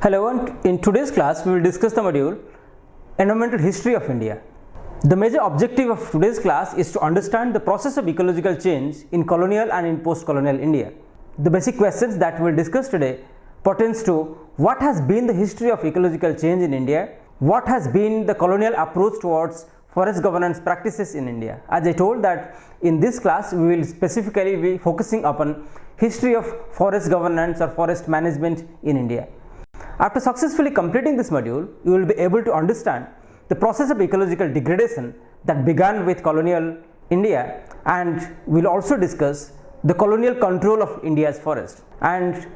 Hello, and in today's class we will discuss the module Environmental History of India. The major objective of today's class is to understand the process of ecological change in colonial and in post-colonial India. The basic questions that we will discuss today pertains to what has been the history of ecological change in India, what has been the colonial approach towards forest governance practices in India. As I told that in this class we will specifically be focusing upon history of forest governance or forest management in India. After successfully completing this module, you will be able to understand the process of ecological degradation that began with colonial India, and we will also discuss the colonial control of India's forest, and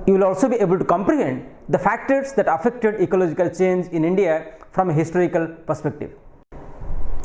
you will also be able to comprehend the factors that affected ecological change in India from a historical perspective.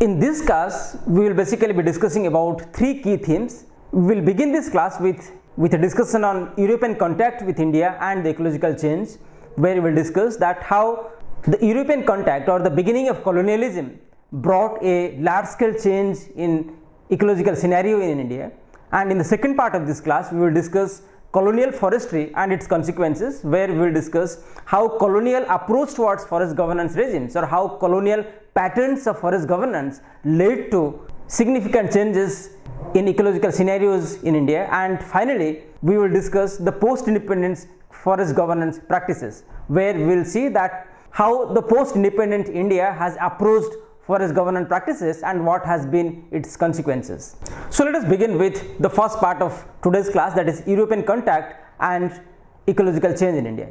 In this class, we will basically be discussing about three key themes. We will begin this class with a discussion on European contact with India and the ecological change, where we will discuss that how the European contact or the beginning of colonialism brought a large scale change in ecological scenario in India. And in the second part of this class, we will discuss colonial forestry and its consequences, where we will discuss how colonial approach towards forest governance regimes or how colonial patterns of forest governance led to significant changes in ecological scenarios in India. And finally, we will discuss the post-independence forest governance practices, where we will see that how the post-independent India has approached forest governance practices and what has been its consequences. So let us begin with the first part of today's class, that is European contact and ecological change in India.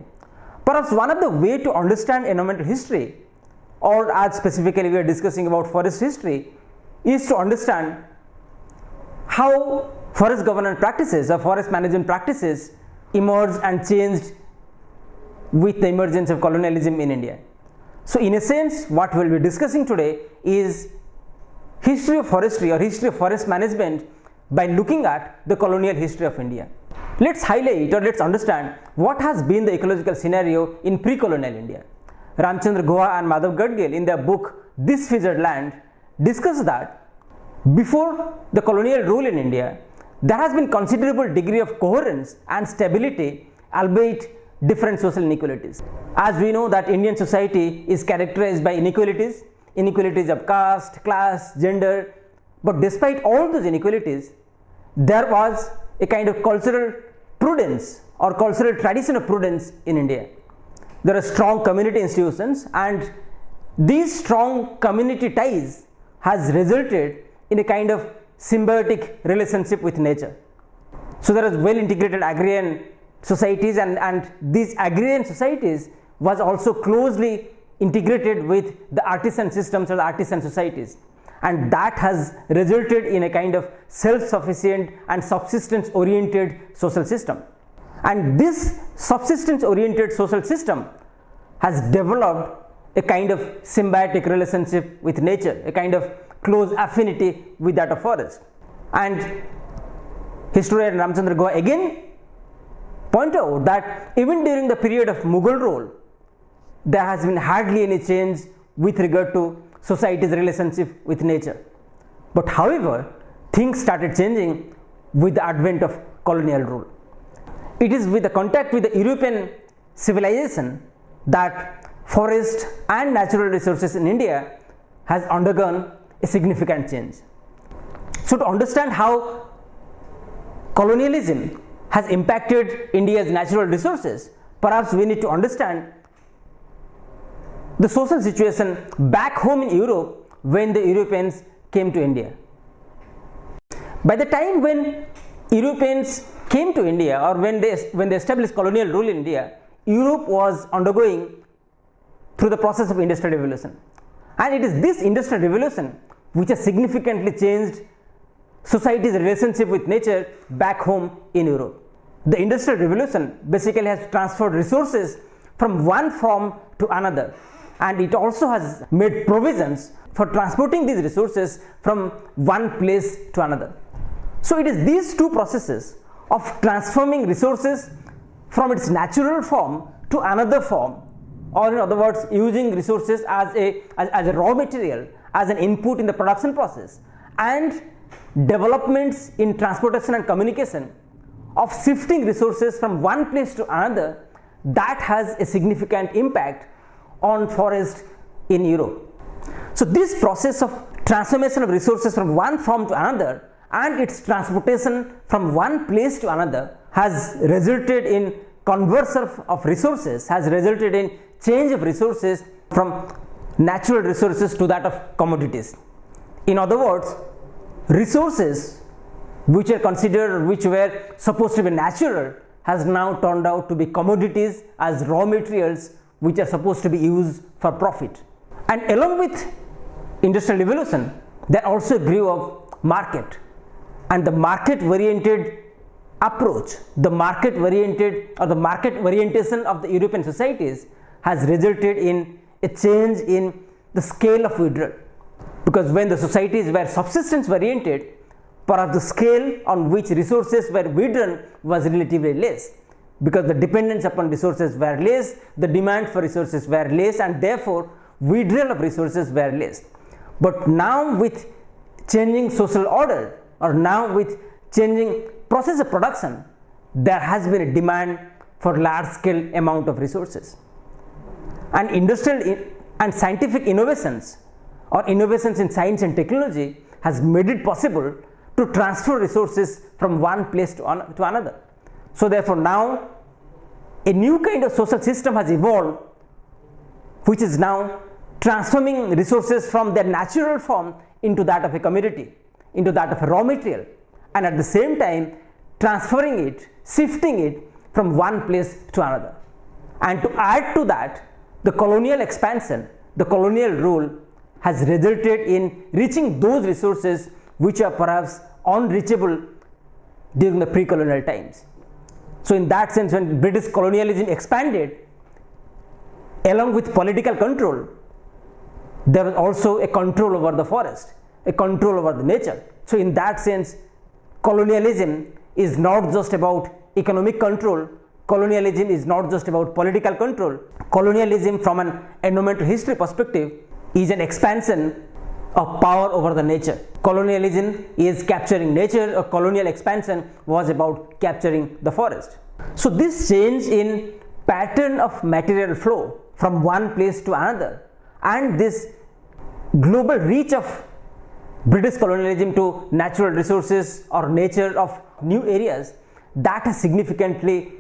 Perhaps one of the way to understand environmental history, or as specifically we are discussing about forest history, is to understand how forest governance practices or forest management practices emerged and changed with the emergence of colonialism in India. So in a sense, what we will be discussing today is history of forestry or history of forest management by looking at the colonial history of India. Let's highlight or let's understand what has been the ecological scenario in pre-colonial India. Ramchandra Guha and Madhav Gadgil in their book This Fissured Land discuss that before the colonial rule in India, there has been considerable degree of coherence and stability, albeit different social inequalities. As we know that Indian society is characterized by inequalities of caste, class, gender, but despite all those inequalities, there was a kind of cultural prudence or cultural tradition of prudence in India. There are strong community institutions, and these strong community ties has resulted in a kind of symbiotic relationship with nature. So there is well integrated agrarian societies, and these agrarian societies was also closely integrated with the artisan systems or the artisan societies, and that has resulted in a kind of self-sufficient and subsistence oriented social system. And this subsistence oriented social system has developed a kind of symbiotic relationship with nature, a kind of close affinity with that of forest. And historian Ramchandra Guha again point out that even during the period of Mughal rule, there has been hardly any change with regard to society's relationship with nature. But however, things started changing with the advent of colonial rule. It is with the contact with the European civilization that forest and natural resources in India has undergone a significant change. So to understand how colonialism has impacted India's natural resources, perhaps we need to understand the social situation back home in Europe when the Europeans came to India. By the time when Europeans came to India, or when they established colonial rule in India, Europe was undergoing through the process of industrial revolution. And it is this industrial revolution which has significantly changed society's relationship with nature back home in Europe. The industrial revolution basically has transferred resources from one form to another, and it also has made provisions for transporting these resources from one place to another. So it is these two processes of transforming resources from its natural form to another form, or in other words, using resources as a raw material, as an input in the production process, and developments in transportation and communication of shifting resources from one place to another that has a significant impact on forest in Europe. So this process of transformation of resources from one form to another and its transportation from one place to another has resulted in conversion of resources, has resulted in change of resources from natural resources to that of commodities. In other words, resources which were supposed to be natural has now turned out to be commodities as raw materials which are supposed to be used for profit. And along with industrial revolution, there also grew up market, and the market oriented approach, the market orientation of the European societies has resulted in a change in the scale of withdrawal, because when the societies were subsistence oriented, perhaps the scale on which resources were withdrawn was relatively less, because the dependence upon resources were less, the demand for resources were less, and therefore withdrawal of resources were less. But now with changing social order, or now with changing process of production, there has been a demand for large scale amount of resources, and industrial and scientific innovations or innovations in science and technology has made it possible to transfer resources from one place to another. So therefore now a new kind of social system has evolved, which is now transforming resources from their natural form into that of a commodity, into that of a raw material, and at the same time transferring it, shifting it from one place to another. And to add to that, the colonial expansion, the colonial rule has resulted in reaching those resources which are perhaps unreachable during the pre-colonial times. So in that sense, when British colonialism expanded, along with political control, there was also a control over the forest, a control over the nature. So in that sense, colonialism is not just about economic control, colonialism is not just about political control. Colonialism from an environmental history perspective is an expansion of power over the nature. Colonialism is capturing nature, or colonial expansion was about capturing the forest. So this change in pattern of material flow from one place to another, and this global reach of British colonialism to natural resources or nature of new areas, that has significantly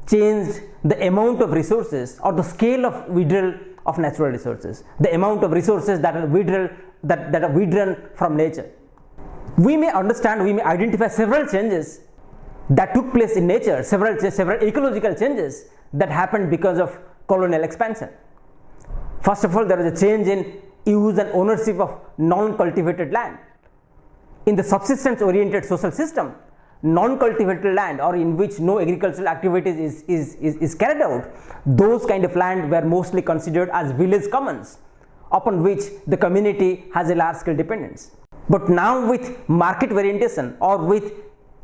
changed the amount of resources or the scale of withdrawal of natural resources, the amount of resources that are withdrawn from nature. We may identify several changes that took place in nature, several ecological changes that happened because of colonial expansion. First of all, there is a change in use and ownership of non-cultivated land. In the subsistence oriented social system, non-cultivated land, or in which no agricultural activities is carried out, those kind of land were mostly considered as village commons upon which the community has a large scale dependence. But now with market orientation or with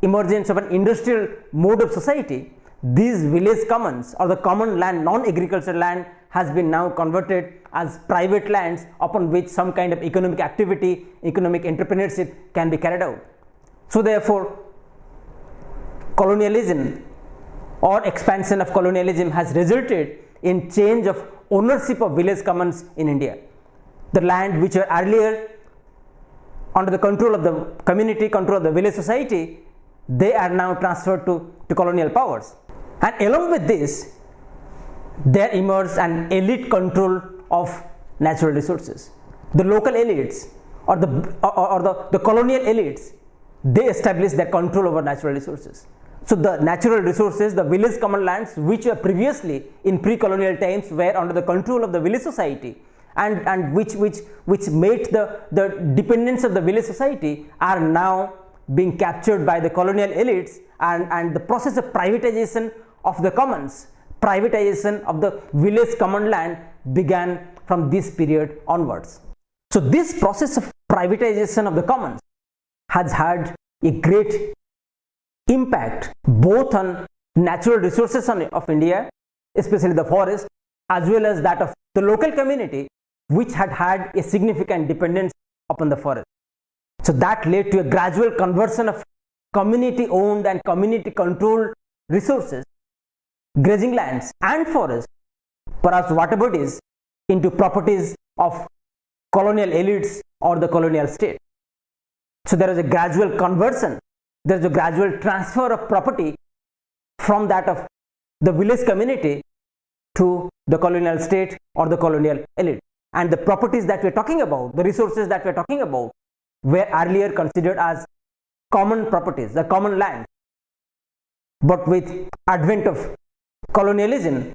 emergence of an industrial mode of society, these village commons or the common land, non-agricultural land, has been now converted as private lands upon which some kind of economic activity, economic entrepreneurship can be carried out. So therefore, colonialism or expansion of colonialism has resulted in change of ownership of village commons in India. The land which were earlier under the control of the community, control of the village society, they are now transferred to colonial powers. And along with this, there emerged an elite control of natural resources. The local elites or the colonial elites, they established their control over natural resources. So the natural resources, the village common lands, which were previously in pre-colonial times were under the control of the village society, and which made the dependence of the village society, are now being captured by the colonial elites, and the process of privatization of the commons, privatization of the village common land began from this period onwards. So this process of privatization of the commons has had a great impact both on natural resources of India, especially the forest, as well as that of the local community, which had had a significant dependence upon the forest. So that led to a gradual conversion of community owned and community controlled resources grazing lands and forests, perhaps whatever it is, into properties of colonial elites or the colonial state. So there is a gradual conversion, there is a gradual transfer of property from that of the village community to the colonial state or the colonial elite. And the properties that we are talking about, the resources that we are talking about, were earlier considered as common properties, the common land. But with advent of colonialism,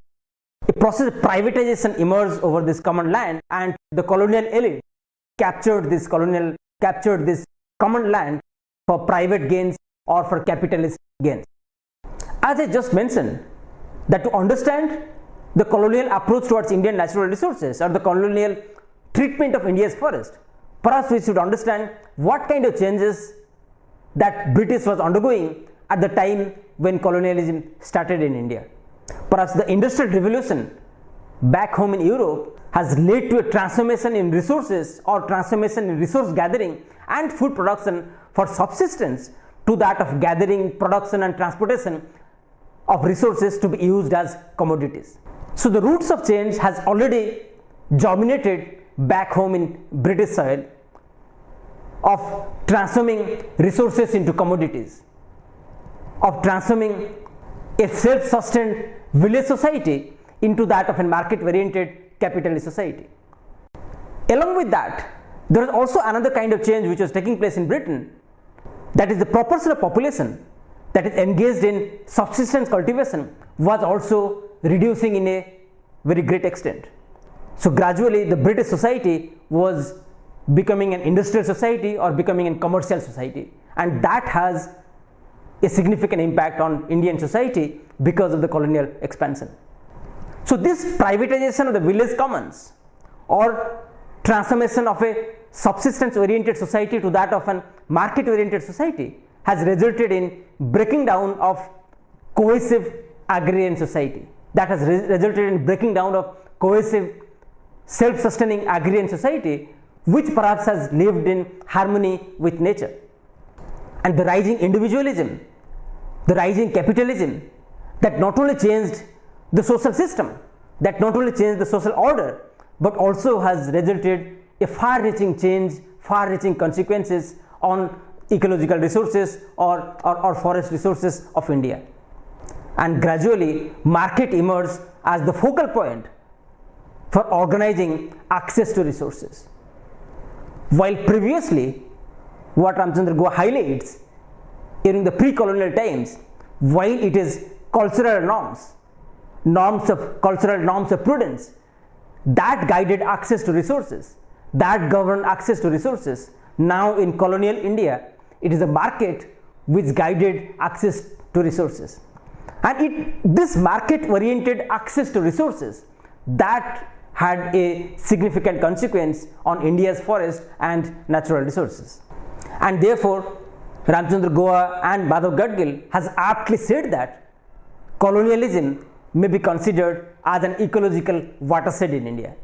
a process of privatization emerged over this common land, and the colonial elite captured this common land for private gains or for capitalist gains. As I just mentioned, that to understand the colonial approach towards Indian natural resources or the colonial treatment of India's forest, perhaps we should understand what kind of changes that British was undergoing at the time when colonialism started in India. Perhaps the Industrial Revolution back home in Europe has led to a transformation in resources or transformation in resource gathering and food production for subsistence to that of gathering, production and transportation of resources to be used as commodities. So the roots of change has already germinated back home in British soil of transforming resources into commodities, of transforming a self-sustained village society into that of a market-oriented capitalist society. Along with that, there is also another kind of change which was taking place in Britain, that is the proportion of population that is engaged in subsistence cultivation was also reducing in a very great extent. So gradually the British society was becoming an industrial society or becoming a commercial society, and that has a significant impact on Indian society because of the colonial expansion. So this privatization of the village commons or transformation of a subsistence oriented society to that of a market oriented society has resulted in breaking down of cohesive agrarian society, that has resulted in breaking down of cohesive self-sustaining agrarian society which perhaps has lived in harmony with nature. And the rising individualism, the rising capitalism that not only changed the social system, that not only changed the social order, but also has resulted a far-reaching change, far-reaching consequences on ecological resources or forest resources of India. And gradually market emerged as the focal point for organizing access to resources. While previously, what Ramchandra Goa highlights, during the pre-colonial times, while it is cultural norms of prudence that guided access to resources, that governed access to resources, now in colonial India, it is a market which guided access to resources. And this market oriented access to resources that had a significant consequence on India's forest and natural resources. And therefore, Ramchandra Goa and Madhav Gadgil has aptly said that colonialism may be considered as an ecological watershed in India.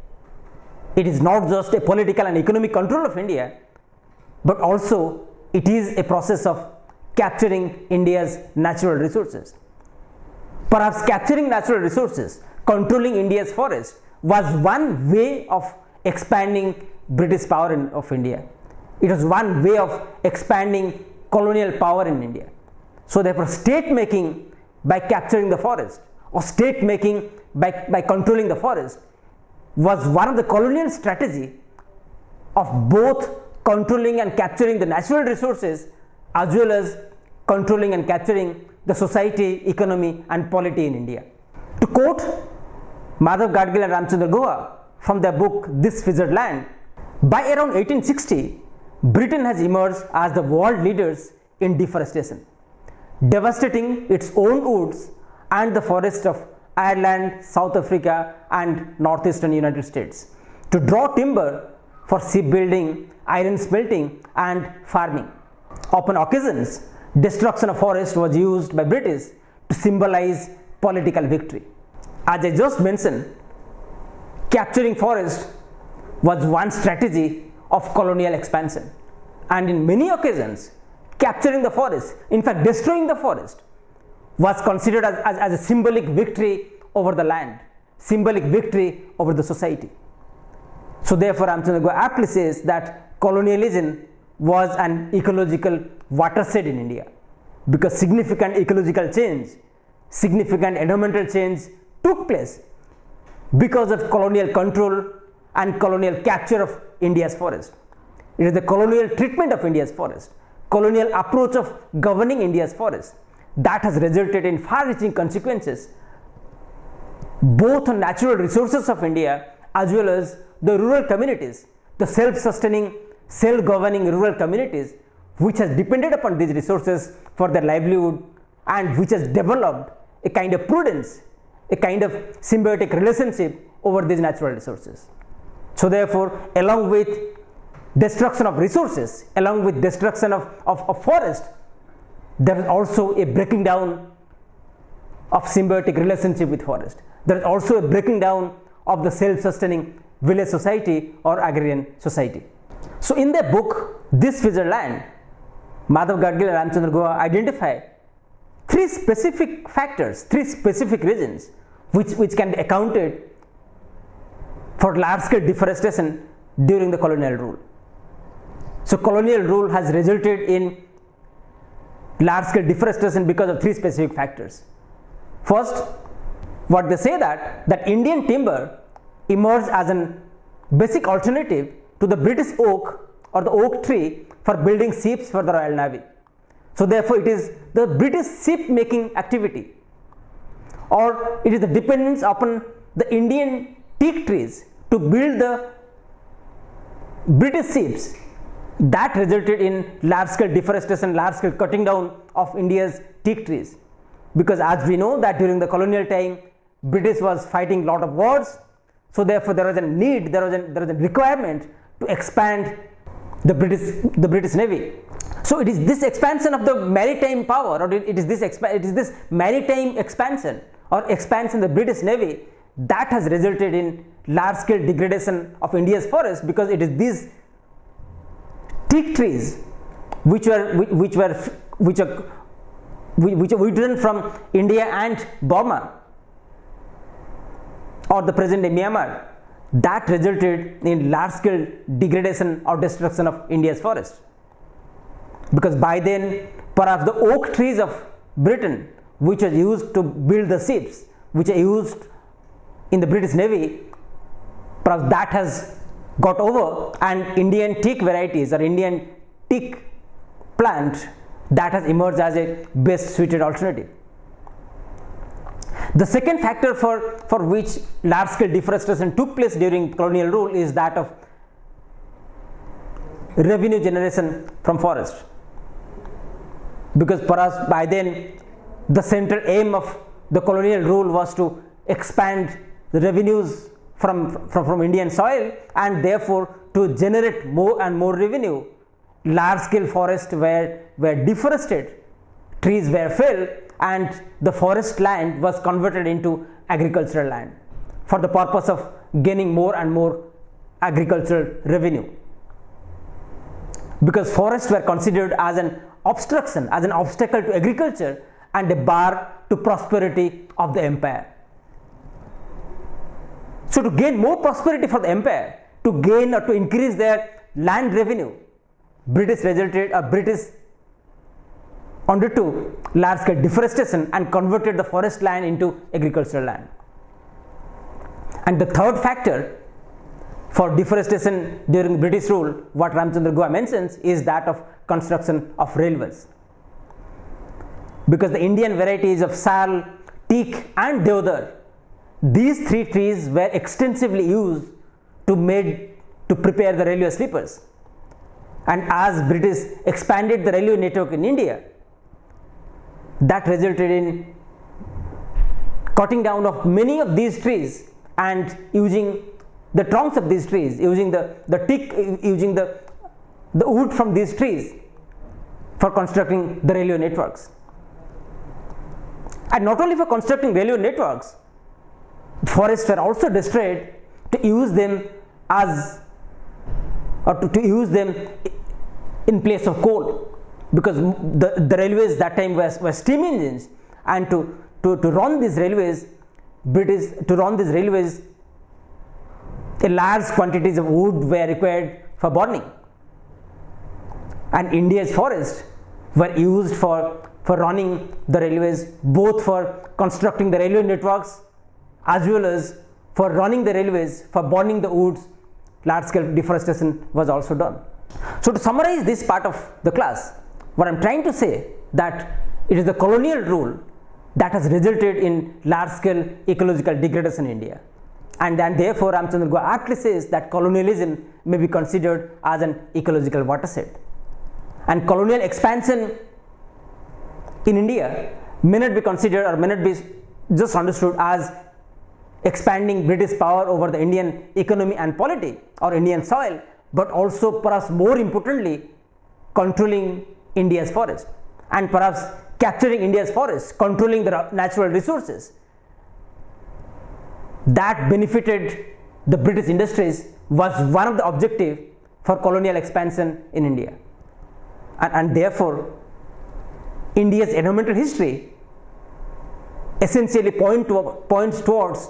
It is not just a political and economic control of India, but also it is a process of capturing India's natural resources. Perhaps capturing natural resources, controlling India's forest was one way of expanding British power of India. It was one way of expanding colonial power in India. So therefore state making by capturing the forest or state making by controlling the forest was one of the colonial strategy of both controlling and capturing the natural resources as well as controlling and capturing the society, economy and polity in India. To quote Madhav Gadgil and Ramchandra Goa from their book This Fissured Land, by around 1860, Britain has emerged as the world leaders in deforestation, devastating its own woods and the forests of Ireland, South Africa and northeastern United States to draw timber for shipbuilding, iron smelting and farming. Upon occasions, destruction of forest was used by British to symbolize political victory. As I just mentioned, capturing forest was one strategy of colonial expansion, and in many occasions capturing the forest, in fact destroying the forest, was considered as a symbolic victory over the land, symbolic victory over the society. So therefore, Ramchandra Goa aptly says that colonialism was an ecological watershed in India, because significant ecological change, significant environmental change took place because of colonial control and colonial capture of India's forest. It is the colonial treatment of India's forest, colonial approach of governing India's forest, that has resulted in far-reaching consequences both on natural resources of India as well as the rural communities, the self-sustaining, self-governing rural communities which has depended upon these resources for their livelihood and which has developed a kind of prudence, a kind of symbiotic relationship over these natural resources. So therefore, along with destruction of resources, along with destruction of forest, there is also a breaking down of symbiotic relationship with forest. There is also a breaking down of the self-sustaining village society or agrarian society. So in their book, This Future Land, Madhav Gadgil and Ramchandra Goa identify three specific factors, three specific reasons which can be accounted for large-scale deforestation during the colonial rule. So colonial rule has resulted in large-scale deforestation because of three specific factors. First, what they say that Indian timber emerged as a basic alternative to the British oak or the oak tree for building ships for the Royal Navy. So therefore, it is the British ship making activity, or it is the dependence upon the Indian teak trees to build the British ships that resulted in large scale deforestation, large scale cutting down of India's teak trees. Because as we know that during the colonial time, British was fighting a lot of wars, so therefore there was a need, there was a requirement to expand the British Navy. So it is this expansion of the maritime power, or it is this maritime expansion or expansion of the British Navy that has resulted in large scale degradation of India's forest, because it is these teak trees which are withdrawn from India and Burma or the present day Myanmar that resulted in large scale degradation or destruction of India's forest. Because by then perhaps the oak trees of Britain which are used to build the ships, which are used in the British Navy, perhaps that has got over, and Indian teak varieties or Indian teak plant that has emerged as a best suited alternative. The second factor for which large scale deforestation took place during colonial rule is that of revenue generation from forest. Because perhaps by then the central aim of the colonial rule was to expand the revenues from Indian soil, and therefore to generate more and more revenue, large scale forests were deforested, trees were felled, and the forest land was converted into agricultural land for the purpose of gaining more and more agricultural revenue. Because forests were considered as an obstruction, as an obstacle to agriculture and a bar to prosperity of the empire. So to gain more prosperity for the empire, to gain or to increase their land revenue, British undertook large scale deforestation and converted the forest land into agricultural land. And the third factor for deforestation during British rule, what Ramchandra Goa mentions, is that of construction of railways. Because the Indian varieties of sal, teak and deodar, these three trees were extensively used to prepare the railway sleepers. And as British expanded the railway network in India, that resulted in cutting down of many of these trees and using the trunks of these trees, using the teak, using the wood from these trees for constructing the railway networks. And not only for constructing railway networks, forests were also destroyed to use them as, or to use them in place of coal, because the railways that time were steam engines, and to run these railways, a large quantities of wood were required for burning, and India's forests were used for running the railways, both for constructing the railway networks as well as for running the railways, for burning the woods. Large scale deforestation was also done. So to summarize this part of the class, what I am trying to say that it is the colonial rule that has resulted in large scale ecological degradation in India, and therefore Ramchandra Guha aptly says that colonialism may be considered as an ecological watershed, and colonial expansion in India may not be considered or may not be just understood as expanding British power over the Indian economy and polity or Indian soil, but also perhaps more importantly controlling India's forest, and perhaps capturing India's forests, controlling the natural resources that benefited the British industries was one of the objectives for colonial expansion in India, and therefore India's environmental history essentially points towards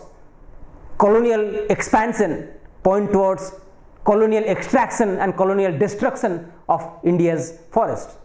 colonial expansion, point towards colonial extraction and colonial destruction of India's forests.